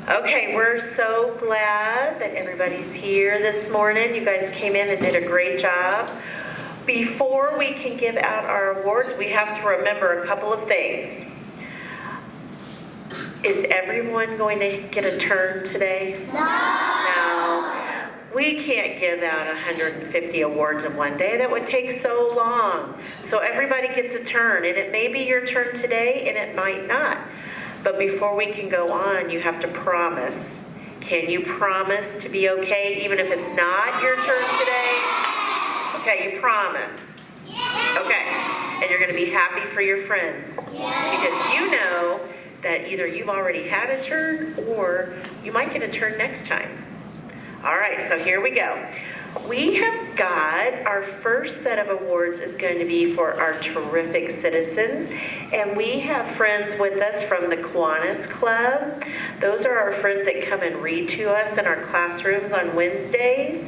Okay, we're so glad that everybody's here this morning. You guys came in and did a great job. Before we can give out our awards, we have to remember a couple of things. Is everyone going to get a turn today? No. We can't give out 150 awards in one day. That would take so long. So everybody gets a turn, and it may be your turn today, and it might not. But before we can go on, you have to promise. Can you promise to be okay even if it's not your turn today? Okay, you promise. Okay, and you're going to be happy for your friends. Because you know that either you've already had a turn or you might get a turn next time. All right, so here we go. We have got our first set of awards is going to be for our terrific citizens. And we have friends with us from the Kiwanis Club. Those are our friends that come and read to us in our classrooms on Wednesdays.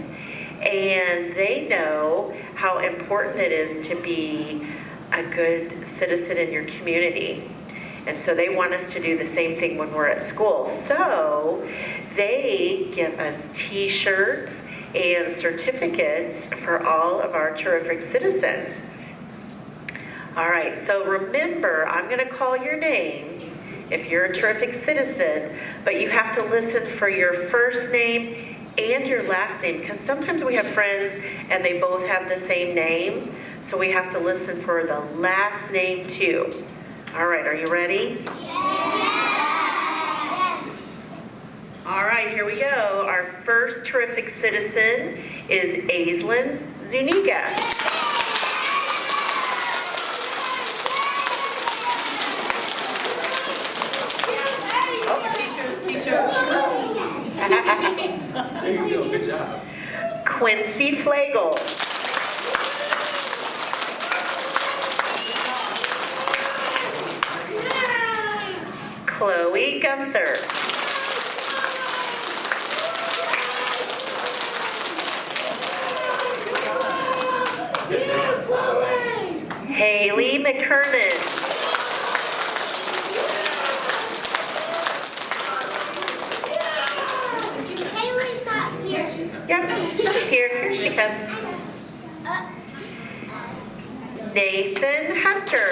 And they know how important it is to be a good citizen in your community. And so they want us to do the same thing when we're at school. So they give us t-shirts and certificates for all of our terrific citizens. All right, so remember, I'm going to call your name if you're a terrific citizen, but you have to listen for your first name and your last name, because sometimes we have friends and they both have the same name, so we have to listen for the last name too. All right, are you ready? All right, here we go. Our first terrific citizen is Aislinn Zuniga. There you go, good job. Quincy Flagel. Chloe Gunther. Haley McKernan. Haley's not here. Yep, she's here. Here she comes. Nathan Hunter.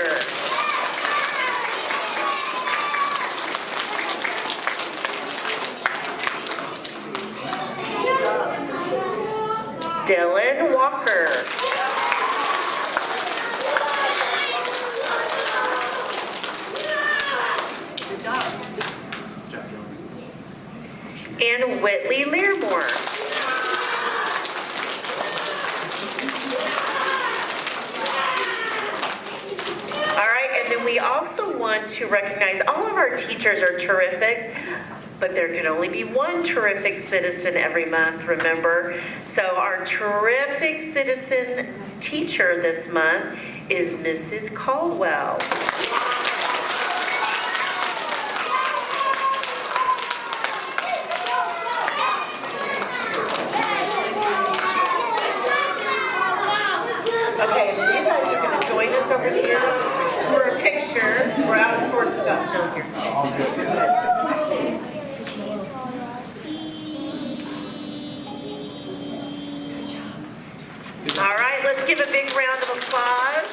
Dylan Walker. Good job, And Whitley Learmore. All right, and then we also want to recognize all of our teachers are terrific, but there can only be one terrific citizen every month, remember? So our terrific citizen teacher this month is Mrs. Caldwell. Okay, so you guys are going to join us over here for a picture. We're out of sorts without Jill here. All right, let's give a big round of applause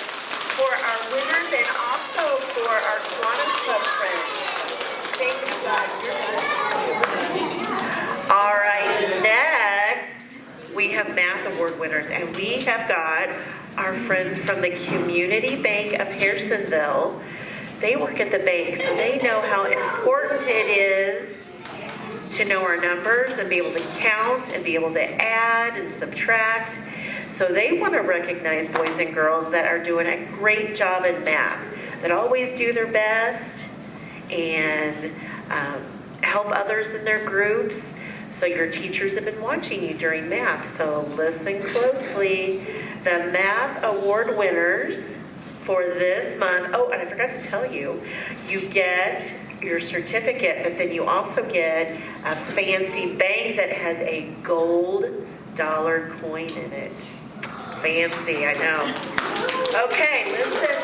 for our winners and also for our Kiwanis Club friends. Thank you guys. All right, next we have math award winners, and we have got our friends from the Community Bank of Harrisonville. They work at the bank, so they know how important it is to know our numbers and be able to count and be able to add and subtract. So they want to recognize boys and girls that are doing a great job in math, that always do their best and help others in their groups. So your teachers have been watching you during math, so listen closely. The math award winners for this month, oh, and I forgot to tell you, you get your certificate, but then you also get a fancy bank that has a gold dollar coin in it. Fancy, I know. Okay, listen.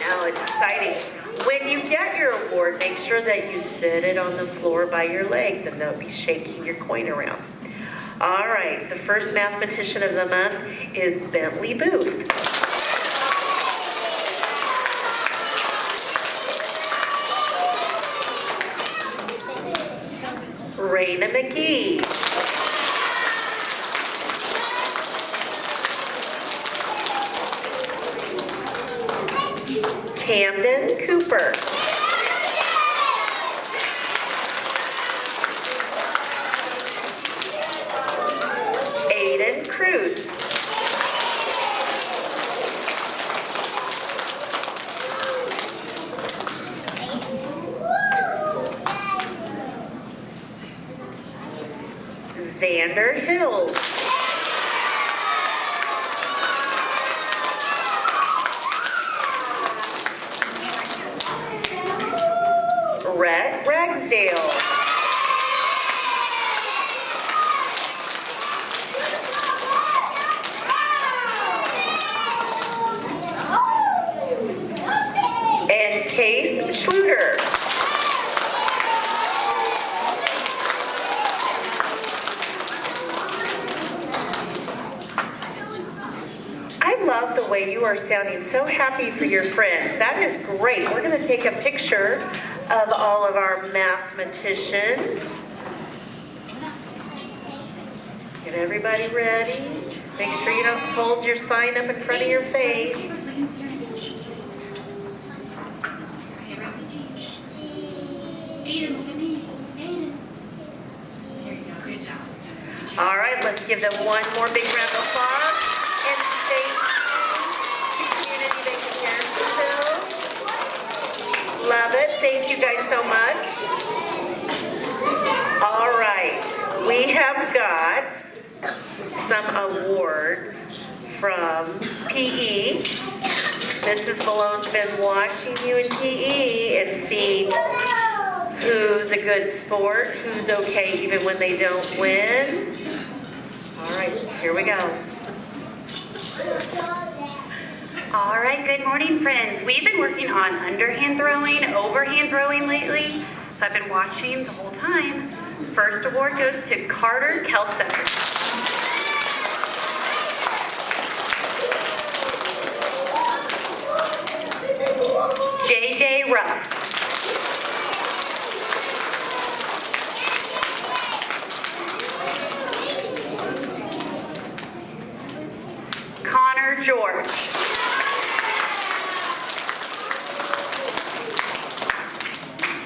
Now it's exciting. When you get your award, make sure that you sit it on the floor by your legs and don't be shaking your coin around. All right, the first mathematician of the month is Bentley Booth. Raina McGee. Camden Cooper. Aiden Cruz. Xander Hills. Rhett Ragsdale. And Case Schluter. I love the way you are sounding so happy for your friends. That is great. We're going to take a picture of all of our mathematicians. Get everybody ready. Make sure you don't hold your sign up in front of your face. All right, let's give them one more big round of applause. And stay tuned. Community Bank Parents. Love it. Thank you guys so much. All right. We have got some awards from PE. Mrs. Malone's been watching you in PE and seeing who's a good sport, who's okay even when they don't win. All right, here we go. All right, good morning, friends. We've been working on underhand throwing, overhand throwing lately, so I've been watching the whole time. First award goes to Carter Kelso. JJ Ruff. Connor George.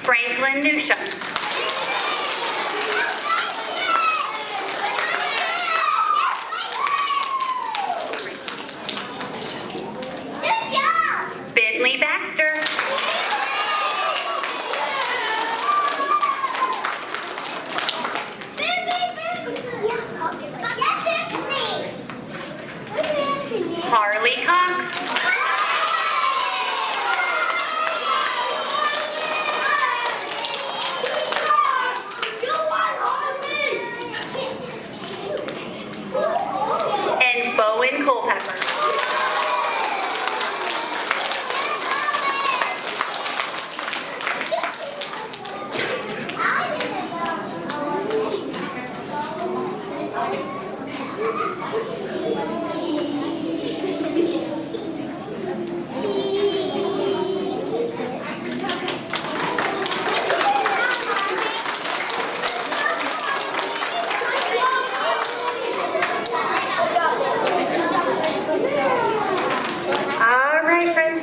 Franklin Newsham. Bentley Baxter. Harley Cox. And Bowen Culpepper.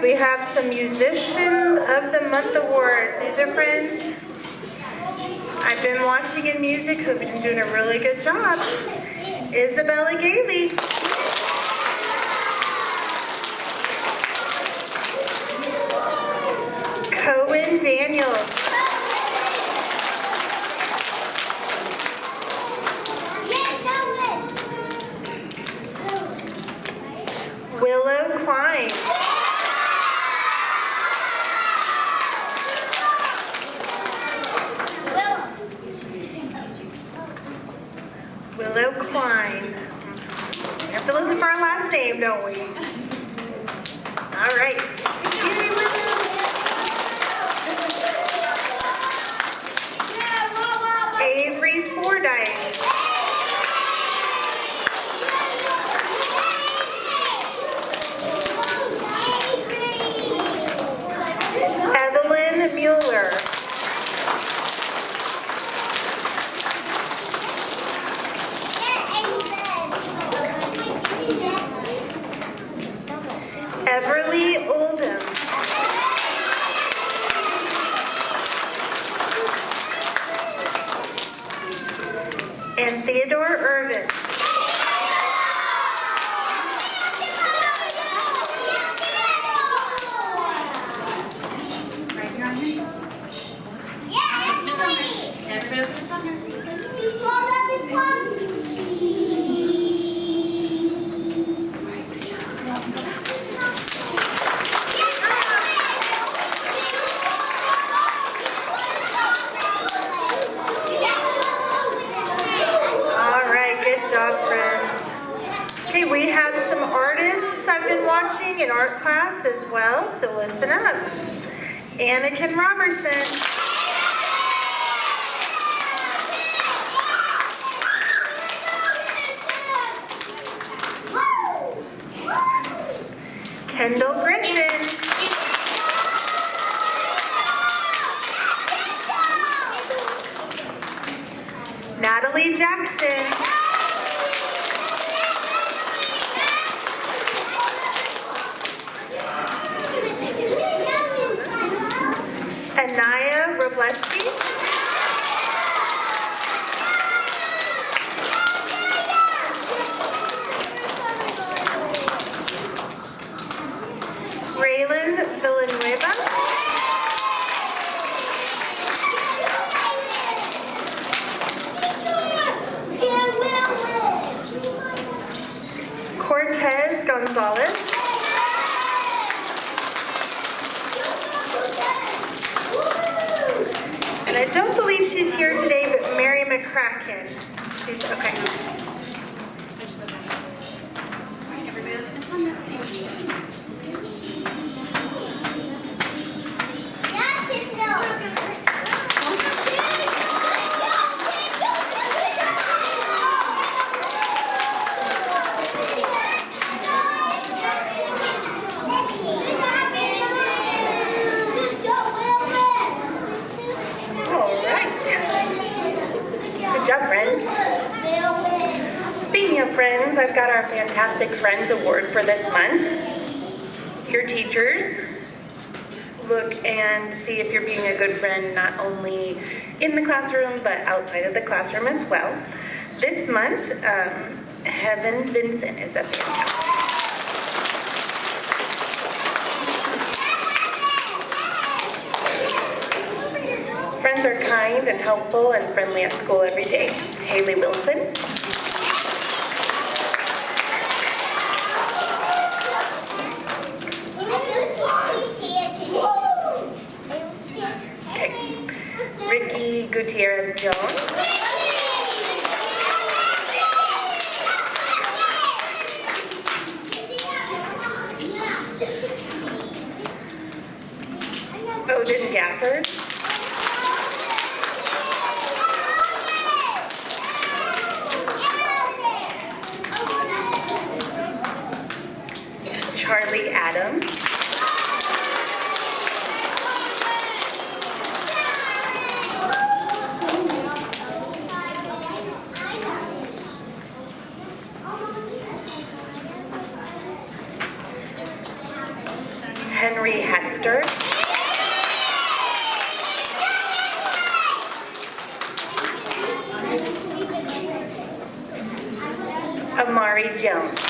We have some Musician of the Month awards. These are friends I've been watching in music who've been doing a really good job. Isabella Gailey. Cohen Daniels. Willow Klein. Willow Klein. We have to listen for our last name, don't we? All right. Yay, Willow. watching in art class as well, so listen up. Anakin Robertson. Kendall Grinton. Natalie Jackson. Anaya Robleski. Rayland Villanueva. Cortez Gonzalez. And I don't believe she's here today, but Mary McCracken. She's okay. Speaking of friends, I've got our Fantastic Friends Award for this month. Your teachers look and see if you're being a good friend, not only in the classroom, but outside of the classroom as well. This month, Heaven Vincent is a fantastic. Friends are kind and helpful and friendly at school every day. Haley Wilson. Okay. Ricky Gutierrez Jones. Odin Gafford. Charlie Adams. Henry Hester. Amari Jones.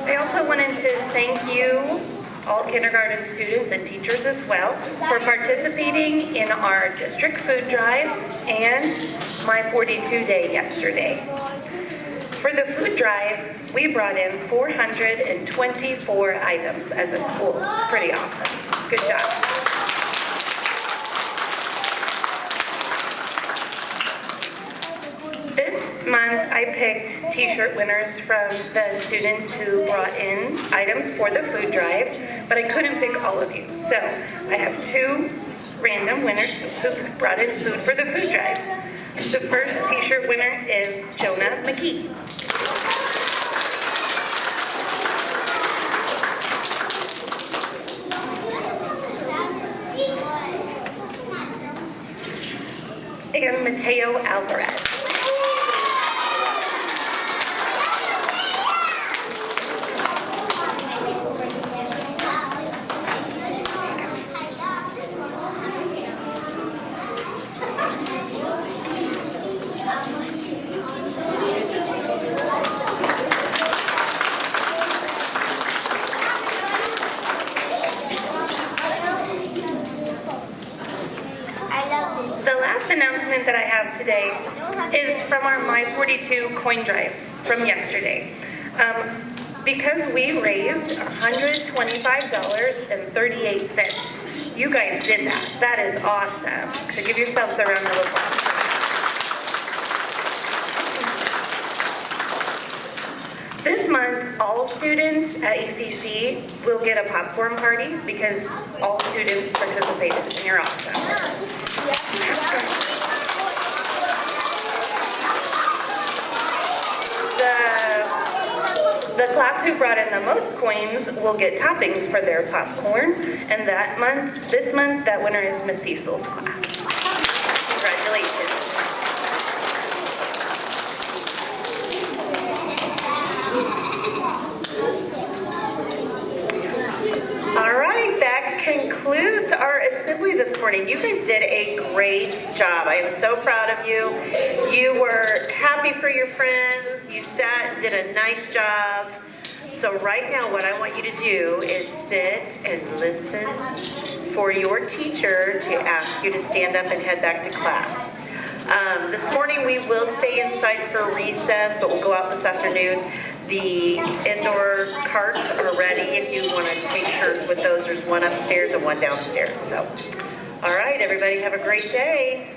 I also wanted to thank you, all kindergarten students and teachers as well, for participating in our district food drive and My 42 Day yesterday. For the food drive, we brought in 424 items as a school. It's pretty awesome. Good job. This month, I picked t-shirt winners from the students who brought in items for the food drive, but I couldn't pick all of you. So I have two random winners who brought in food for the food drive. The first t-shirt winner is Jonah McKee. And Mateo Alvarez. today is from our My 42 coin drive from yesterday. Because we raised $125.38. You guys did that. That is awesome. So give yourselves a round of applause. This month, all students at ECC will get a popcorn party because all students participated, and you're awesome. The class who brought in the most coins will get toppings for their popcorn, and this month, that winner is Miss Cecil's class. Congratulations. All right, that concludes our assembly this morning. You guys did a great job. I am so proud of you. You were happy for your friends. You sat and did a nice job. So right now what I want you to do is sit and listen for your teacher to ask you to stand up and head back to class. This morning we will stay inside for recess, but we'll go out this afternoon. The indoor carts are ready if you want to take shirts with those. There's one upstairs and one downstairs. So, all right, everybody have a great day.